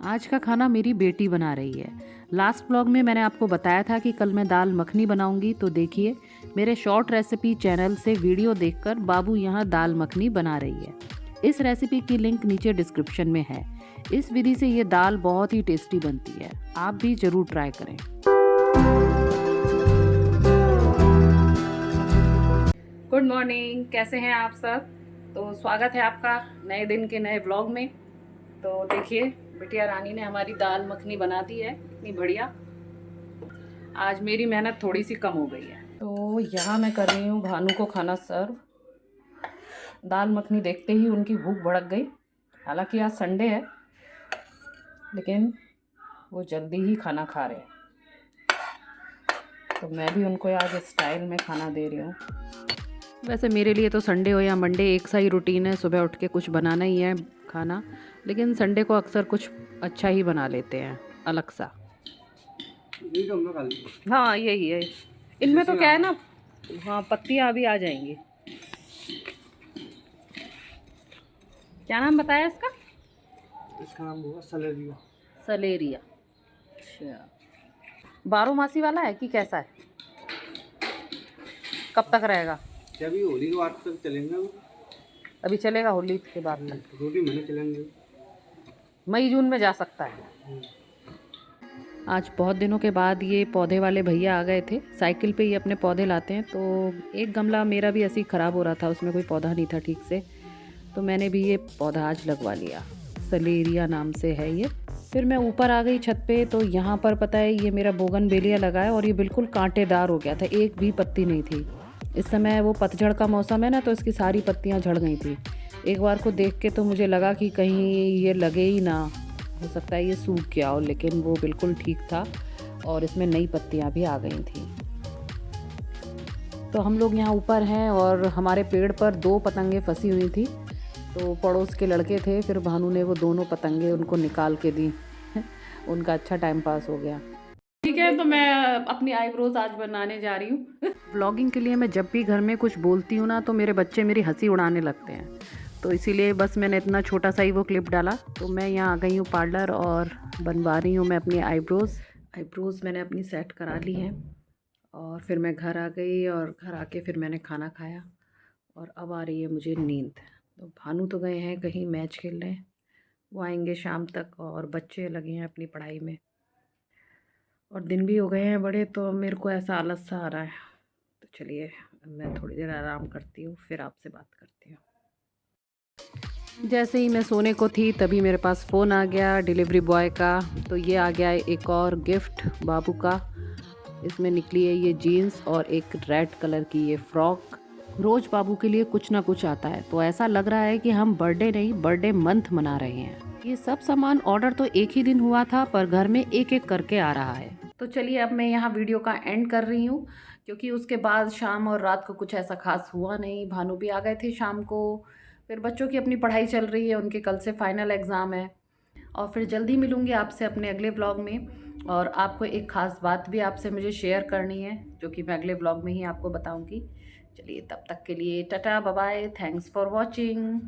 आज का खाना मेरी बेटी बना रही है। लास्ट व्लॉग में मैंने आपको बताया था कि कल मैं दाल मखनी बनाऊंगी, तो देखिए मेरे शॉर्ट रेसिपी चैनल से वीडियो देखकर बाबू यहाँ दाल मखनी बना रही है। इस रेसिपी की लिंक नीचे डिस्क्रिप्शन में है। इस विधि से ये दाल बहुत ही टेस्टी बनती है, आप भी ज़रूर ट्राई करें। गुड मॉर्निंग, कैसे हैं आप सब। तो स्वागत है आपका नए दिन के नए व्लॉग में। तो देखिए बिटिया रानी ने हमारी दाल मखनी बना दी है, इतनी बढ़िया। आज मेरी मेहनत थोड़ी सी कम हो गई है। तो यहाँ मैं कर रही हूँ भानु को खाना सर्व। दाल मखनी देखते ही उनकी भूख भड़क गई। हालांकि आज संडे है, लेकिन वो जल्दी ही खाना खा रहे हैं। तो मैं भी उनको आज स्टाइल में खाना दे रही हूँ। वैसे मेरे लिए तो संडे हो या मंडे एक सा ही रूटीन है, सुबह उठ के कुछ बनाना ही है खाना। लेकिन संडे को अक्सर कुछ अच्छा ही बना लेते हैं, अलग सा। हाँ यही है। इनमें तो क्या है ना, हाँ पत्तियाँ अभी आ जाएंगी। क्या नाम बताया इसका? इसका नाम होगा सलेरिया। सलेरिया। अच्छा, 12 मासी वाला है कि कैसा है? कब तक रहेगा? जब भी होली के बाद तक चलेंगे वो। अभी चलेगा होली के बाद तक। 2-3 महीने चलेंगे। मई जून में जा सकता है। आज बहुत दिनों के बाद ये पौधे वाले भैया आ गए थे। साइकिल पे ही अपने पौधे लाते हैं। तो एक गमला मेरा भी ऐसे ही ख़राब हो रहा था, उसमें कोई पौधा नहीं था ठीक से, तो मैंने भी ये पौधा आज लगवा लिया। सलेरिया नाम से है ये। फिर मैं ऊपर आ गई छत पे, तो यहाँ पर पता है ये मेरा बोगनवेलिया लगा है और ये बिल्कुल कांटेदार हो गया था, एक भी पत्ती नहीं थी। इस समय वो पतझड़ का मौसम है ना, तो इसकी सारी पत्तियाँ झड़ गई थी। एक बार को देख के तो मुझे लगा कि कहीं ये लगे ही ना, हो सकता है ये सूख गया हो, लेकिन वो बिल्कुल ठीक था और इसमें नई पत्तियां भी आ गई थी। तो हम लोग यहाँ ऊपर हैं और हमारे पेड़ पर 2 पतंगे फंसी हुई थी। तो पड़ोस के लड़के थे, फिर भानु ने वो दोनों पतंगे उनको निकाल के दी। उनका अच्छा टाइम पास हो गया। ठीक है, तो मैं अपनी आईब्रोज आज बनाने जा रही हूँ। व्लॉगिंग के लिए मैं जब भी घर में कुछ बोलती हूँ ना, तो मेरे बच्चे मेरी हंसी उड़ाने लगते हैं। तो इसीलिए बस मैंने इतना छोटा सा ही वो क्लिप डाला। तो मैं यहाँ आ गई हूँ पार्लर और बनवा रही हूँ मैं अपनी आईब्रोज़ मैंने अपनी सेट करा ली हैं। और फिर मैं घर आ गई और घर आके फिर मैंने खाना खाया और अब आ रही है मुझे नींद। तो भानु तो गए हैं कहीं मैच खेलने, वो आएंगे शाम तक, और बच्चे लगे हैं अपनी पढ़ाई में। और दिन भी हो गए हैं बड़े, तो मेरे को ऐसा आलस सा आ रहा है। तो चलिए मैं थोड़ी देर आराम करती हूँ, फिर आपसे बात करती हूँ। जैसे ही मैं सोने को थी तभी मेरे पास फ़ोन आ गया डिलीवरी बॉय का। तो ये आ गया है एक और गिफ्ट बाबू का। इसमें निकली है ये जीन्स और एक रेड कलर की ये फ्रॉक। रोज़ बाबू के लिए कुछ ना कुछ आता है, तो ऐसा लग रहा है कि हम बर्थडे नहीं बर्थडे मंथ मना रहे हैं। ये सब सामान ऑर्डर तो एक ही दिन हुआ था, पर घर में एक एक करके आ रहा है। तो चलिए अब मैं यहाँ वीडियो का एंड कर रही हूँ, क्योंकि उसके बाद शाम और रात को कुछ ऐसा खास हुआ नहीं। भानु भी आ गए थे शाम को। फिर बच्चों की अपनी पढ़ाई चल रही है, उनके कल से फाइनल एग्ज़ाम है। और फिर जल्दी मिलूँगी आपसे अपने अगले ब्लॉग में। और आपको एक ख़ास बात भी आपसे मुझे शेयर करनी है, जो कि मैं अगले ब्लॉग में ही आपको बताऊँगी। चलिए तब तक के लिए टाटा bye bye, thanks for watching.